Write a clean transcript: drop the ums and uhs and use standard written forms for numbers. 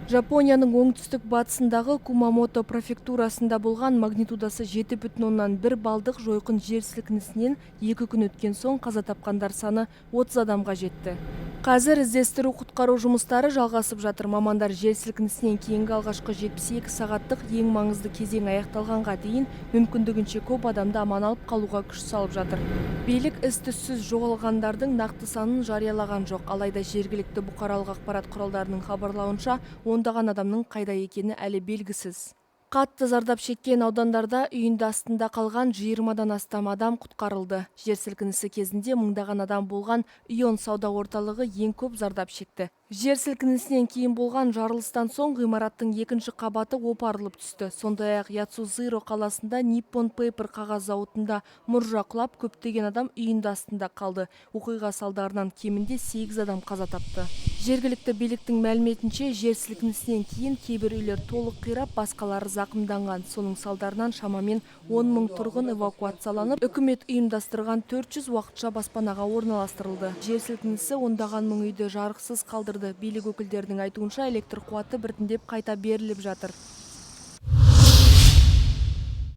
Жапонияның оңтүстік батысындағы Кумамото префектурасында болған магнитудасы 7,1 балдық жойқын жер сілкінісінен 2 күн өткен соң қаза тапқандар саны 30 адамға жетті. Қазір іздестіру құтқару жұмыстары жалғасып жатыр. Мамандар жер сілкінісінен кейінгі алғашқы 72 сағаттық ең маңызды кезең аяқталғанға дейін мүмкіндігінше көп адамды аман алып қалуға күш салып жатыр. Билік із-түзсіз жоғалғандардың нақты санын жариялаған жоқ, алайда жергілікті бұқаралық ақпарат құралдарының хабарлауынша ондаған адамның қайда екені әлі белгісіз. Қатты зардап шеккен аудандарда үйінді астында қалған 20-дан астам адам құтқарылды. Жер сілкінісі кезінде мыңдаған адам болған Ион сауда орталығы ең көп зардап шекті. Жер сілкінісінен кейін болған жарылыстан соң ғимараттың екінші қабаты опарылып түсті. Сондай-ақ Яцузыро қаласында Nippon Paper қағаз зауытында мұржа құлап, көптеген адам үйінді астында қалды. Оқиға салдарынан кемінде 8 адам қаза тапты. Жергілікті биліктің мәліметінше, жер сілкінісінен кейін кейбір үйлер толық қирап, басқалары зақымданған. Соның салдарынан шамамен 10 мың тұрғын эвакуацияланып, үкімет ұйымдастырған 400 уақытша баспанаға орналастырылды. Жер сілкінісі ондаған мың үйді жарықсыз қалдырды. Билік өкілдерінің айтуынша электр қуаты біртіндеп қайта беріліп жатыр.